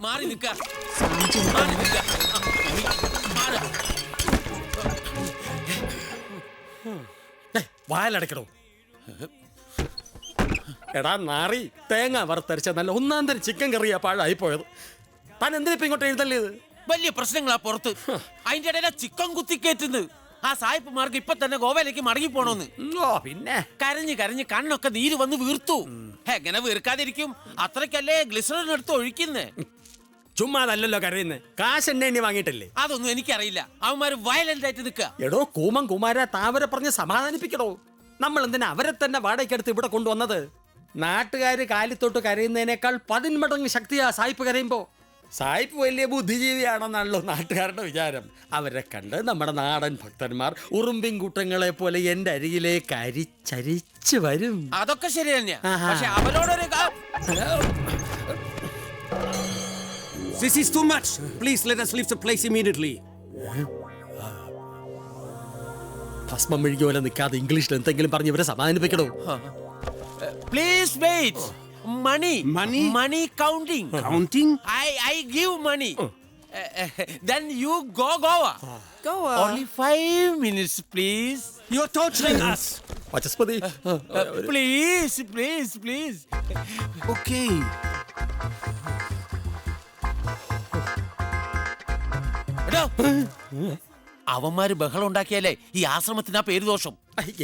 മാറി നിൽക്ക വായലടക്കണോ? എടാ നാറി, തേങ്ങ വറുത്തരച്ച നല്ല ഒന്നാം തരം ചിക്കൻ കറിയാ പാഴായി പോയത്. താൻ എന്തിനാ ഇപ്പൊ ഇങ്ങോട്ട് എഴുതല്ലേത്? വലിയ പ്രശ്നങ്ങളാ പുറത്ത്. അതിന്റെ ഇടയിലെ ചിക്കൻ കുത്തിക്കേറ്റുന്നത്. ആ സായിപ്പുമാർക്ക് ഇപ്പൊ തന്നെ ഗോവയിലേക്ക് മടങ്ങി പോണോന്ന്. പിന്നെ കരഞ്ഞ് കരഞ്ഞ് കണ്ണൊക്കെ നീര് വന്ന് വീർത്തു. എങ്ങനെ വീർക്കാതിരിക്കും? അത്രക്കല്ലേ ഗ്ലിസറിൻ എടുത്ത് ഒഴിക്കുന്നേ. ചുമ്മാതല്ലോ കരയുന്നേ, കാശ് എണ്ണ വാങ്ങിയിട്ടല്ലേ? അതൊന്നും എനിക്കറിയില്ല. അവന്മാര് വയലന്റ് ആയിട്ട് നിൽക്കുക. എടോ കൂമൻ കുമാര, താവരെ പറഞ്ഞ് സമാധാനിപ്പിക്കണോ? നമ്മൾ എന്തിനാ അവരെ തന്നെ വാടകയ്ക്കെടുത്ത് ഇവിടെ കൊണ്ടുവന്നത്? നാട്ടുകാര് കാലിത്തോട്ട് കരയുന്നതിനേക്കാൾ 10 മടങ്ങ് ശക്തിയാ സായിപ്പ് കരയുമ്പോ. സായിപ്പ് വലിയ ബുദ്ധിജീവിയാണെന്നാണല്ലോ നാട്ടുകാരുടെ വിചാരം. അവരെ കണ്ട് നമ്മുടെ നാടൻ ഭക്തന്മാർ ഉറുമ്പിൻ കൂട്ടങ്ങളെ പോലെ എന്റെ അരികിലേക്ക് അരിച്ചരിച്ച് വരും. അതൊക്കെ ശരി തന്നെയാ. പക്ഷെ അവരോടൊരു This is too much. Please let us leave the place immediately. ഭസ്മം മെഴുകിയ പോലെ നിൽക്കാതെ ഇംഗ്ലീഷിൽ എന്തെങ്കിലും പറഞ്ഞ് ഇവരെ സമാധാനിപ്പിക്കണോ? Please wait. Money. Money? Money counting. Counting? I give money. Then you go Goa. Goa? Only 5 minutes, please. You're torturing us. Vachaspathi, Please, please, please. Okay. എടോ, അവന്മാര് ബഹളം ഉണ്ടാക്കിയാലേ ഈ ആശ്രമത്തിന് ആ പേര് ദോഷം.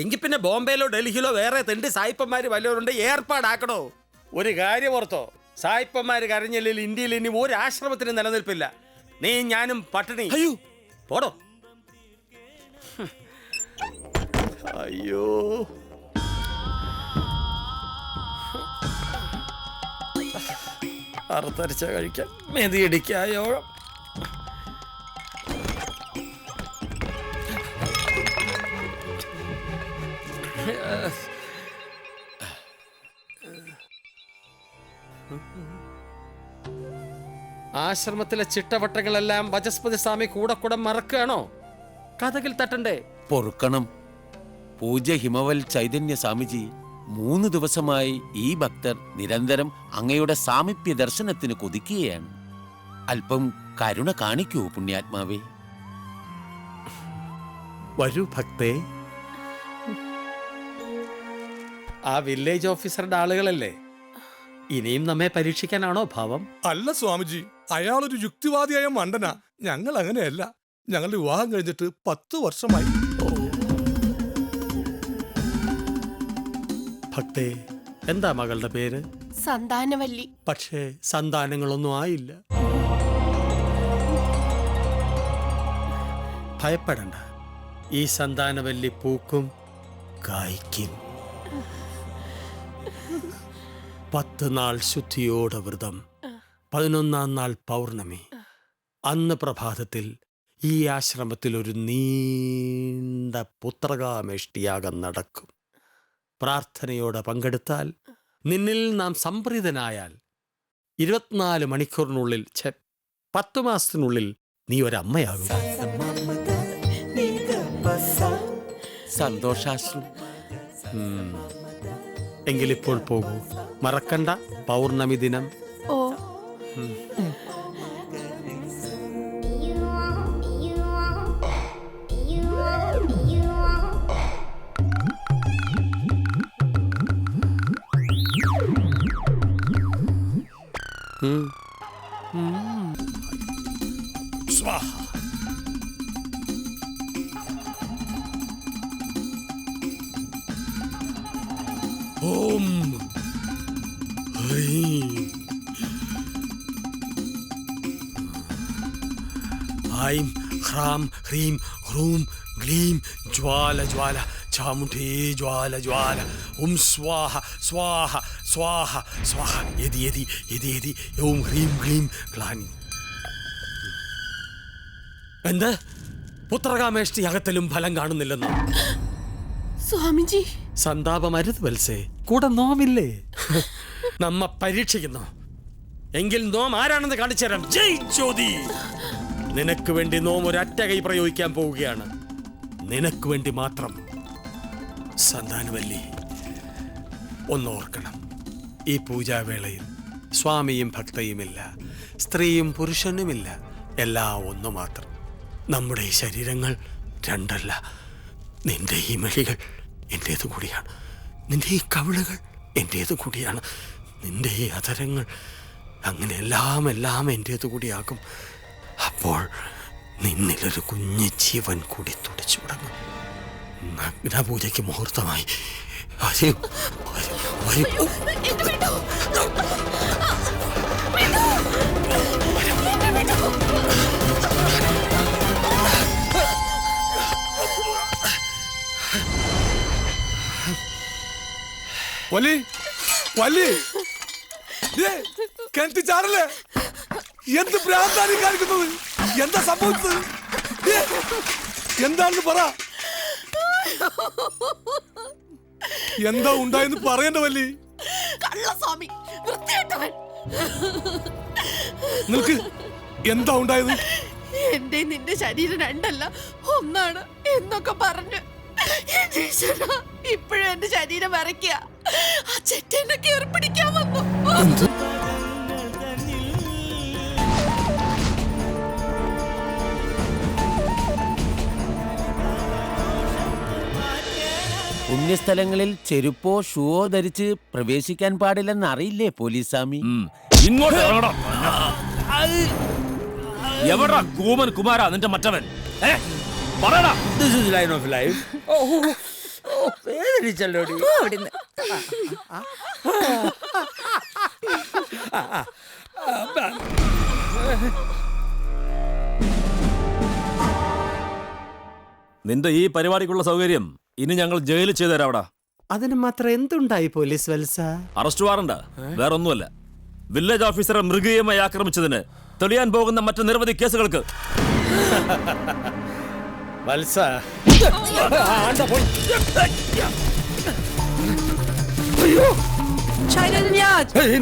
എങ്കിൽ പിന്നെ ബോംബെയിലോ ഡൽഹിയിലോ വേറെ തെണ്ടി സായിപ്പന്മാര് വല്ലവരുണ്ട് ഏർപ്പാടാക്കണോ? ഒരു കാര്യം ഓർത്തോ, സായിപ്പന്മാര് കരഞ്ഞില്ലെങ്കിൽ ഇന്ത്യയിൽ ഇനി ഒരു ആശ്രമത്തിന് നിലനിൽപ്പില്ല. നീ ഞാനും പട്ടിണി. അയ്യോ, പോടോ. അയ്യോ, അറുത്തരച്ച കഴിക്കാൻ മെതിയടിക്കായോളം. ആശ്രമത്തിലെ ചിട്ടവട്ടങ്ങളെല്ലാം വചസ്പതി സ്വാമി കൂടെ കൂടെ മറക്കുകയാണോ? കഥകിൽ തട്ടണ്ടേ? പൊറുക്കണം. പൂജ്യ ഹിമവൽ ചൈതന്യ സ്വാമിജി 3 ദിവസമായി ഈ ഭക്തർ നിരന്തരം അങ്ങയുടെ സാമീപ്യ ദർശനത്തിന് കൊതിക്കുകയാണ്. അല്പം കരുണ കാണിക്കൂ പുണ്യാത്മാവേ. വരൂ ഭക്തേ. ആ വില്ലേജ് ഓഫീസറുടെ ആളുകളല്ലേ? ഇനിയും നമ്മെ പരീക്ഷിക്കാനാണോ ഭാവം? അല്ല സ്വാമിജി, അയാളൊരു യുക്തിവാദിയായ മണ്ടനാ. ഞങ്ങൾ അങ്ങനെയല്ല. ഞങ്ങളുടെ വിവാഹം കഴിഞ്ഞിട്ട് 10 വർഷമായി. ഭക്തേ, എന്താ മകളുടെ പേര്? സന്താനവല്ലി. പക്ഷേ സന്താനങ്ങളൊന്നും ആയില്ല. ഭയപ്പെടണ്ട, ഈ സന്താനവല്ലി പൂക്കും കായ്ക്കും. 10 നാൾ ശുദ്ധിയോടെ വ്രതം, 11ാം നാൾ പൗർണമി. അന്ന് പ്രഭാതത്തിൽ ഈ ആശ്രമത്തിൽ ഒരു നീണ്ട പുത്രകാമേഷ്ടിയാഗം നടക്കും. പ്രാർത്ഥനയോടെ പങ്കെടുത്താൽ, നിന്നിൽ നാം സംപ്രീതനായാൽ 24 മണിക്കൂറിനുള്ളിൽ 10 മാസത്തിനുള്ളിൽ നീ ഒരമ്മയാകും. സന്തോഷാശ്രു. എങ്കിലിപ്പോൾ പോകൂ, മറക്കണ്ട പൗർണമി ദിനം. ഓ, സ്വാഹ. ഓം ഹ്രീം ഐം ഹ്രാം ഹ്രീം ഹ്രൂം ഗ്ലീം ജ്വാല ജ്വാല ചാമുണ്ഡേ ജ്വാല ജ്വാല. ഓം സ്വാഹ സ്വാഹ സ്വാഹ സ്വാഹ. യതി യതി യതി യതി. ഓം ഹ്രീം ഗ്ലീം ഗ്ലാനി. എന്ത്? പുത്രകാമേഷ്ടി അകത്തലും ഫലം കാണുന്നില്ലെന്നോ? സ്വാമിജി, സന്താപമരുത് വത്സേ, കൂടെ നോവില്ലേ? നമ്മ പരീക്ഷിക്കുന്നു. എങ്കിൽ നോം ആരാണെന്ന് കാണിച്ചു തരാം. ജയ് ജ്യോതി. നിനക്ക് വേണ്ടി നോം ഒരു അറ്റ കൈ പ്രയോഗിക്കാൻ പോവുകയാണ്. നിനക്ക് വേണ്ടി മാത്രം. സന്താനവല്ലി, ഒന്നോർക്കണം, ഈ പൂജാവേളയിൽ സ്വാമിയും ഭക്തയുമില്ല, സ്ത്രീയും പുരുഷനുമില്ല, എല്ലാം ഒന്നു മാത്രം. നമ്മുടെ ഈ ശരീരങ്ങൾ രണ്ടല്ല. നിന്റെ ഈ മെഴികൾ എൻ്റേതു കൂടിയാണ്. നിന്റെ ഈ കവിളുകൾ എൻ്റേതു കൂടിയാണ്. നിന്റെ ഈ അധരങ്ങൾ, അങ്ങനെ എല്ലാം എൻ്റേതു കൂടിയാകും. അപ്പോൾ നിന്നിലൊരു കുഞ്ഞു ജീവൻ കൂടി തുടിച്ചു തുടങ്ങും. നഗ്നപൂജയ്ക്ക് മുഹൂർത്തമായി. വരൂ, വരൂ, വരൂ. വലി വലി കിണറ്റി ചാടല്ലേ? എന്ത് ഭ്രാന്താണ് കാണിക്കുന്നത്? എന്താ സംഭവിച്ചത്? എന്താണെന്ന് പറ. എന്താ ഉണ്ടായെന്ന് പറയണ്ട വല്ലി. കള്ളസ്വാമി, വൃത്തികെട്ടവൻ. നിനക്ക് എന്താ ഉണ്ടായത്? എന്റെ നിന്റെ ശരീരം രണ്ടല്ല ഒന്നാണ് എന്നൊക്കെ പറഞ്ഞു. ഇപ്പോഴും എന്റെ ശരീരം വരയ്ക്കുക. ആ ചെറ്റെന്നെ കയറി പിടിക്കാൻ വന്നു. പുണ്യസ്ഥലങ്ങളിൽ ചെരുപ്പോ ഷൂവോ ധരിച്ച് പ്രവേശിക്കാൻ പാടില്ലെന്ന് അറിയില്ലേ പോലീസ് സ്വാമി? ഇങ്ങോട്ട് ഇറങ്ങണം. എവിടാ കൂമൻ കുമാര നിന്റെ മറ്റവൻ? പറയടാ. This is line of life. വേദനിച്ചല്ലോടി. നിന്റെ ഈ പരിപാടിക്കുള്ള സൗകര്യം ഇനി ഞങ്ങൾ ജയിലിൽ ചെയ്തു തരാവടാ. അതിന് മാത്രം എന്തുണ്ടായി പോലീസ് വത്സ? അറസ്റ്റ് വാറണ്ട, വേറൊന്നുമല്ല. വില്ലേജ് ഓഫീസറെ മൃഗീയമായി ആക്രമിച്ചതിന് തെളിയാൻ പോകുന്ന മറ്റു നിരവധി കേസുകൾക്ക്. വത്സ,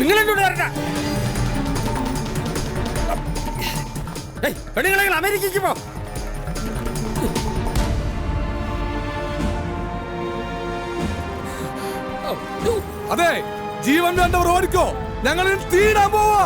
നിങ്ങളെന്നോട് വരണ്ട. പെണ്ണുങ്ങളെ അമേരിക്കയ്ക്ക് പോ. അതെ, ജീവൻ വേണ്ടവർ ഓടിക്കോ. ഞങ്ങൾ തീടാൻ പോവാ.